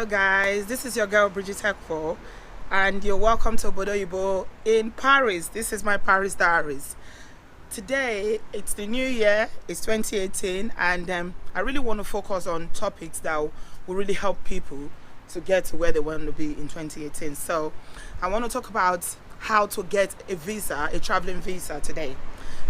Hello guys, this is your girl Bridget Ekpo and you're welcome to Obodo in Paris. This is my Paris Diaries. Today it's the new year, it's 2018, and I really want to focus on topics that will really help people to get to where they want to be in 2018. So I want to talk about how to get a visa, a traveling visa today.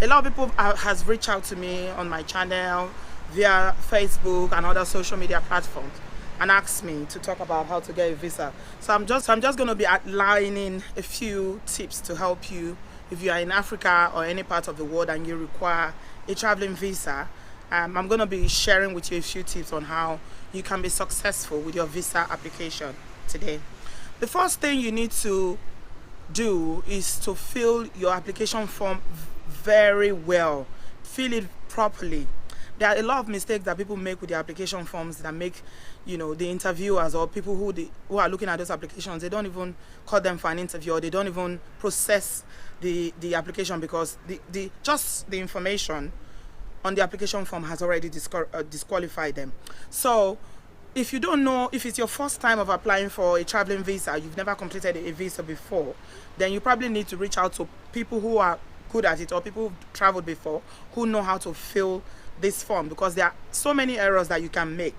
A lot of people has reached out to me on my channel via Facebook and other social media platforms and asked me to talk about how to get a visa. So I'm just going to be outlining a few tips to help you if you are in Africa or any part of the world and you require a traveling visa. I'm going to be sharing with you a few tips on how you can be successful with your visa application today. The first thing you need to do is to fill your application form very well. Fill it properly. There are a lot of mistakes that people make with the application forms that make, the interviewers or people who are looking at those applications, they don't even call them for an interview, or they don't even process the application because just the information on the application form has already disqualified them. So if you don't know, if it's your first time of applying for a traveling visa, you've never completed a visa before, then you probably need to reach out to people who are good at it or people who've traveled before who know how to fill this form, because there are so many errors that you can make.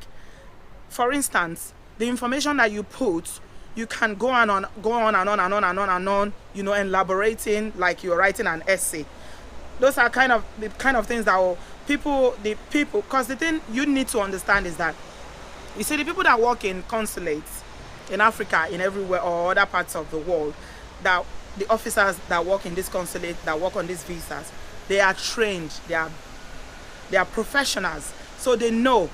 For instance, the information that you put, you can go on and on, elaborating like you're writing an essay. Those are the kind of things that because the thing you need to understand is that, you see, the people that work in consulates in Africa, in everywhere, or other parts of the world, that the officers that work in this consulate, that work on these visas, they are trained, they are professionals, so they know.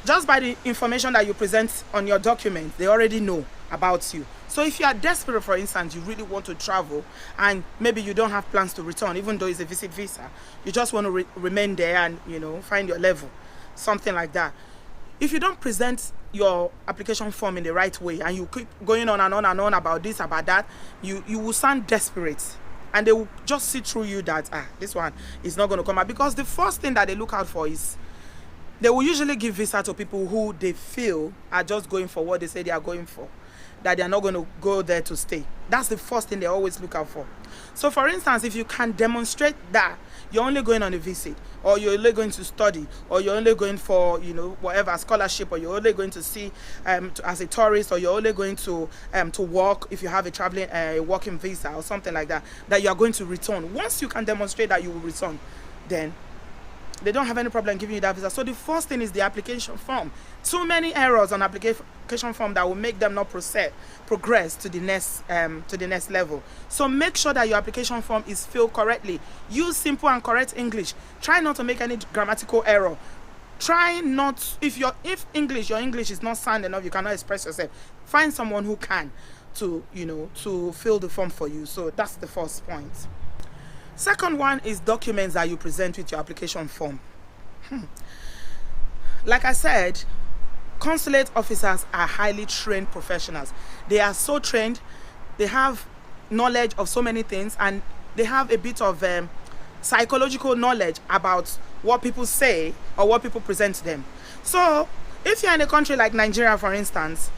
Just by the information that you present on your document, they already know about you. So if you are desperate, for instance, you really want to travel and maybe you don't have plans to return, even though it's a visit visa, you just want to remain there and find your level, something like that. If you don't present your application form in the right way and you keep going on and on about this, about that, you will sound desperate. And they will just see through you that this one is not going to come out. Because the first thing that they look out for is, they will usually give visa to people who they feel are just going for what they say they are going for, that they are not going to go there to stay. That's the first thing they always look out for. So for instance, if you can demonstrate that you're only going on a visit, or you're only going to study, or you're only going for whatever scholarship, or you're only going to see as a tourist, or you're only going to work if you have a traveling working visa or something like that, that you are going to return. Once you can demonstrate that you will return, then they don't have any problem giving you that visa. So the first thing is the application form. Too many errors on application form that will make them not progress to the next level. So make sure that your application form is filled correctly. Use simple and correct English. Try not to make any grammatical error. Try not, if your English is not sound enough, you cannot express yourself, find someone who can to fill the form for you. So that's the first point. Second one is documents that you present with your application form. Like I said, consulate officers are highly trained professionals. They are so trained, they have knowledge of so many things, and they have a bit of psychological knowledge about what people say or what people present to them. So if you're in a country like Nigeria, for instance,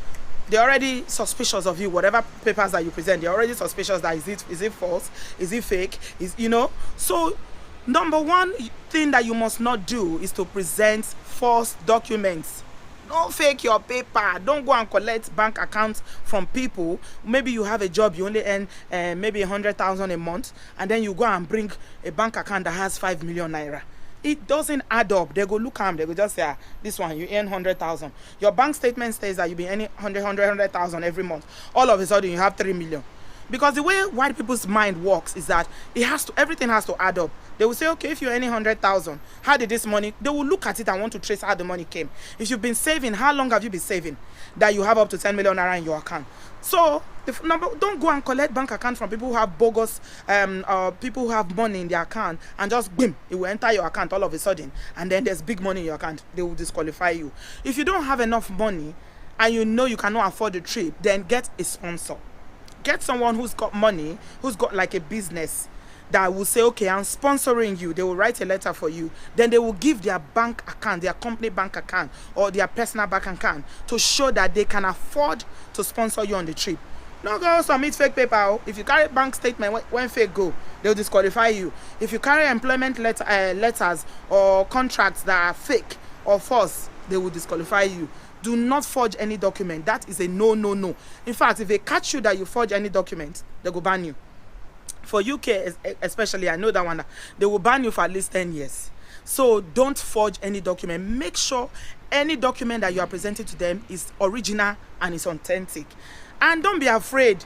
they're already suspicious of you. Whatever papers that you present, they're already suspicious that is it false, is it fake, So number one thing that you must not do is to present false documents. Don't fake your paper. Don't go and collect bank accounts from people. Maybe you have a job, you only earn maybe 100,000 a month, and then you go and bring a bank account that has 5 million naira. It doesn't add up. They go look at them, they go just say, this one, you earn 100,000. Your bank statement says that you've been earning 100,000 every month. All of a sudden, you have 3 million. Because the way white people's mind works is that everything has to add up. They will say, okay, if you're earning 100,000, how did this money? They will look at it and want to trace how the money came. If you've been saving, how long have you been saving that you have up to 10 million naira in your account? So don't go and collect bank account from people who have bogus, people who have money in their account, and just boom, it will enter your account all of a sudden, and then there's big money in your account. They will disqualify you. If you don't have enough money and you cannot afford the trip, then get a sponsor. Get someone who's got money, who's got like a business that will say, okay, I'm sponsoring you. They will write a letter for you. Then they will give their bank account, their company bank account, or their personal bank account to show that they can afford to sponsor you on the trip. No go submit fake paper. If you carry bank statement when fake go, they'll disqualify you. If you carry employment letters or contracts that are fake or false, they will disqualify you. Do not forge any document. That is a no, no, no. In fact, if they catch you that you forge any document, they will ban you. For UK especially, I know that one, they will ban you for at least 10 years. So don't forge any document. Make sure any document that you are presenting to them is original and is authentic. And don't be afraid.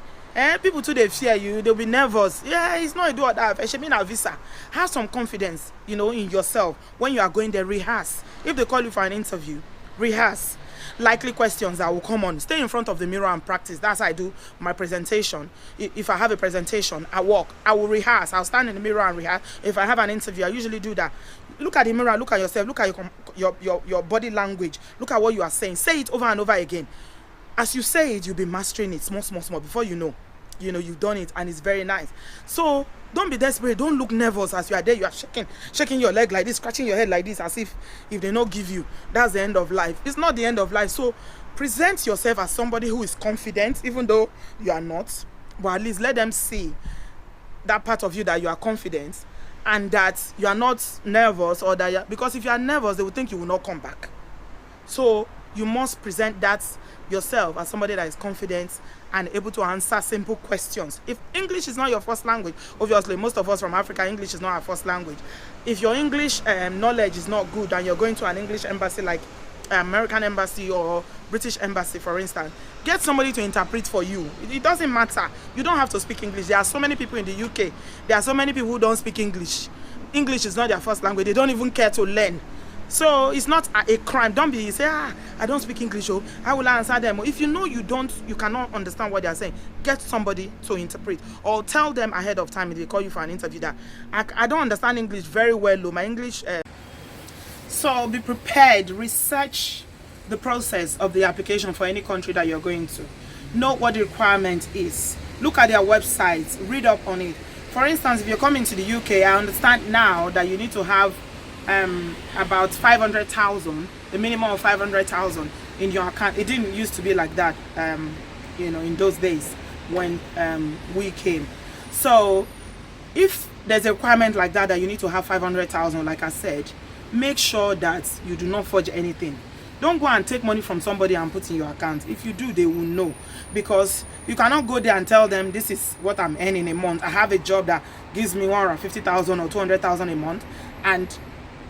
People too, they fear you, they'll be nervous. Yeah, it's not a do or that. It should mean a visa. Have some confidence, in yourself. When you are going there, rehearse. If they call you for an interview, rehearse. Likely questions that will come on. Stay in front of the mirror and practice. That's how I do my presentation. If I have a presentation, I will rehearse. I'll stand in the mirror and rehearse. If I have an interview, I usually do that. Look at the mirror, look at yourself, look at your body language, look at what you are saying. Say it over and over again. As you say it, you'll be mastering it small. Before you know, you've done it, and it's very nice. So don't be desperate. Don't look nervous as you are there. You are shaking your leg like this, scratching your head like this, as if they don't give you, that's the end of life. It's not the end of life. So present yourself as somebody who is confident, even though you are not. But at least let them see that part of you that you are confident, and that you are not nervous, or that because if you are nervous, they will think you will not come back. So you must present that yourself as somebody that is confident and able to answer simple questions. If English is not your first language, obviously most of us from Africa, English is not our first language. If your English knowledge is not good and you're going to an English embassy like American embassy or British embassy, for instance, get somebody to interpret for you. It doesn't matter. You don't have to speak English. There are so many people in the UK. There are so many people who don't speak English. English is not their first language. They don't even care to learn. So it's not a crime. Don't be say, I don't speak English, how will I answer them? If you know you cannot understand what they are saying, get somebody to interpret, or tell them ahead of time if they call you for an interview that I don't understand English very well, my English. So be prepared. Research the process of the application for any country that you're going to. Know what the requirement is. Look at their websites. Read up on it. For instance, if you're coming to the UK, I understand now that you need to have about 500,000, the minimum of 500,000 in your account. It didn't used to be like that, in those days when we came. So if there's a requirement like that you need to have 500,000, like I said, make sure that you do not forge anything. Don't go and take money from somebody and put in your account. If you do, they will know, because you cannot go there and tell them this is what I'm earning a month. I have a job that gives me 150,000 or 200,000 a month, and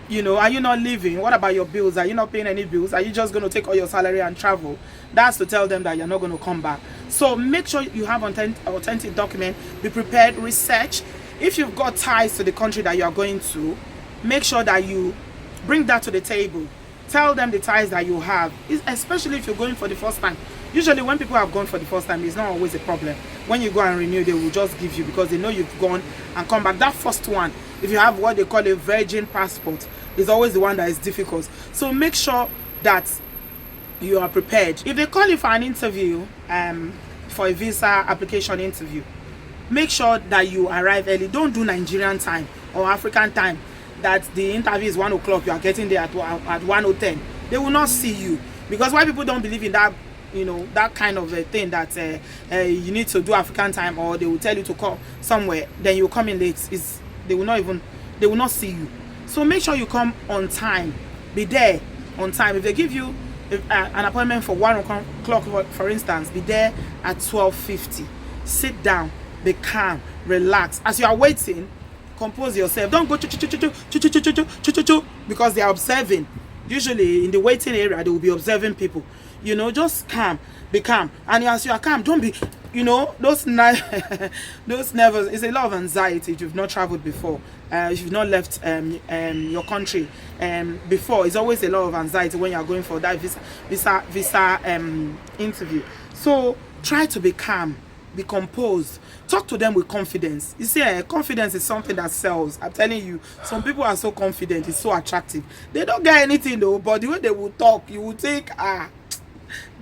are you not living? What about your bills? Are you not paying any bills? Are you just going to take all your salary and travel? That's to tell them that you're not going to come back. So make sure you have authentic document. Be prepared. Research. If you've got ties to the country that you are going to, make sure that you bring that to the table. Tell them the ties that you have, especially if you're going for the first time. Usually when people have gone for the first time, it's not always a problem. When you go and renew, they will just give you, because they know you've gone and come back. That first one, if you have what they call a virgin passport, is always the one that is difficult. So make sure that you are prepared. If they call you for an interview, for a visa application interview, make sure that you arrive early. Don't do Nigerian time or African time, that the interview is 1 o'clock, you are getting there at 1:10. They will not see you, because why people don't believe in that, that kind of a thing, that you need to do African time, or they will tell you to come somewhere, then you come in late. They will not see you. So make sure you come on time. Be there on time. If they give you an appointment for 1 o'clock, for instance, be there at 12:50. Sit down, be calm, relax. As you are waiting, compose yourself. Don't go because they are observing. Usually in the waiting area, they will be observing people. Just calm, be calm. And as you are calm, don't be, those nervous. It's a lot of anxiety if you've not traveled before. If you've not left your country before, it's always a lot of anxiety when you are going for that visa interview. So try to be calm, be composed. Talk to them with confidence. You see, confidence is something that sells. I'm telling you, some people are so confident, it's so attractive. They don't get anything though, but the way they will talk, you will think,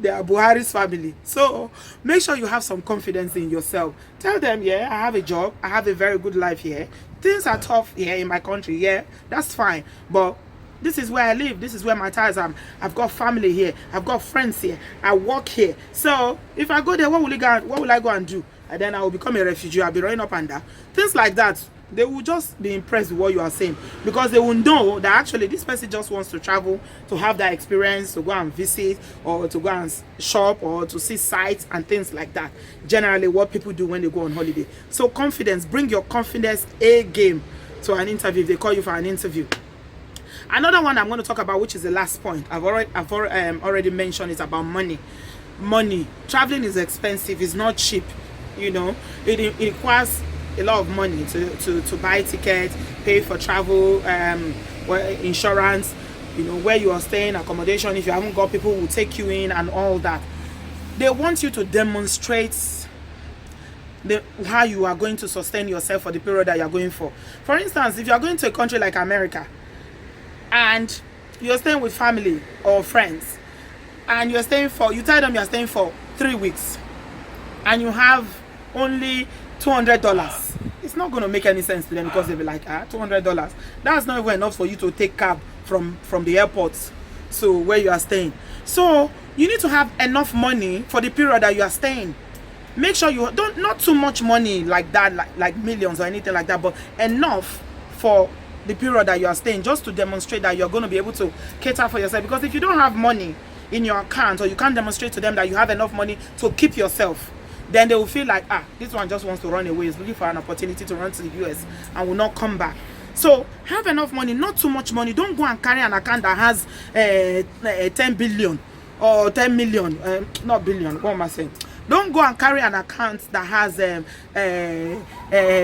They are Buhari's family. So make sure you have some confidence in yourself. Tell them, yeah, I have a job. I have a very good life here. Things are tough here in my country. Yeah, that's fine. But this is where I live. This is where my ties are. I've got family here. I've got friends here. I work here. So if I go there, what will I go and do? And then I will become a refugee. I'll be running up and down. Things like that. They will just be impressed with what you are saying, because they will know that actually this person just wants to travel, to have that experience, to go and visit, or to go and shop, or to see sites and things like that. Generally what people do when they go on holiday. So confidence, bring your confidence A game to an interview if they call you for an interview. Another one I'm going to talk about, which is the last point I've already mentioned, is about money. Traveling is expensive. It's not cheap. You know, it requires a lot of money to buy tickets, pay for travel, insurance, you know, where you are staying, accommodation. If you haven't got people who will take you in and all that. They want you to demonstrate how you are going to sustain yourself for the period that you are going for. For instance, if you are going to a country like America and you're staying with family or friends, and you tell them you're staying for 3 weeks, and you have only $200, it's not going to make any sense to them, because they'll be like, $200, that's not even enough for you to take cab from the airport to where you are staying. So you need to have enough money for the period that you are staying. Make sure you don't, not too much money like that, like millions or anything like that, but enough for the period that you are staying, just to demonstrate that you're going to be able to cater for yourself. Because if you don't have money in your account, or you can't demonstrate to them that you have enough money to keep yourself, then they will feel like, this one just wants to run away, is looking for an opportunity to run to the US and will not come back. So have enough money, not too much money. Don't go and carry an account that has 10 billion or 10 million, not billion, what am I saying? Don't go and carry an account that has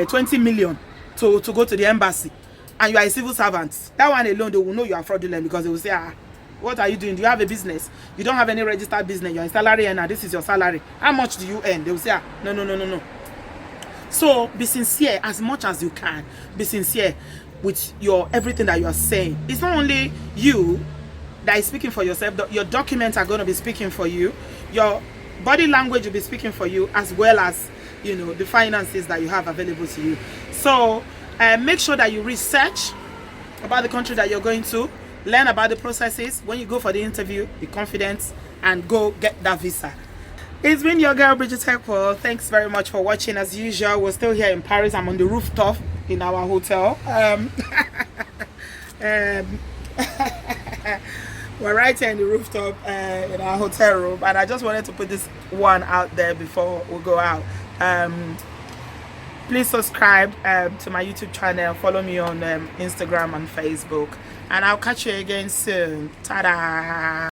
20 million to go to the embassy, and you are a civil servant. That one alone, they will know you are fraudulent, because they will say, what are you doing? Do you have a business? You don't have any registered business. You're a salary earner. This is your salary. How much do you earn? They will say, no. So be sincere as much as you can. Be sincere with your everything that you are saying. It's not only you that is speaking for yourself. Your documents are going to be speaking for you. Your body language will be speaking for you, as well as, you know, the finances that you have available to you. So make sure that you research about the country that you're going to. Learn about the processes. When you go for the interview, be confident and go get that visa. It's been your girl Bridget Ekpo. Thanks very much for watching. As usual, we're still here in Paris. I'm on the rooftop in our hotel. We're right here in the rooftop in our hotel room, and I just wanted to put this one out there before we go out. Please subscribe to my YouTube channel. Follow me on Instagram and Facebook. And I'll catch you again soon. Ta-da!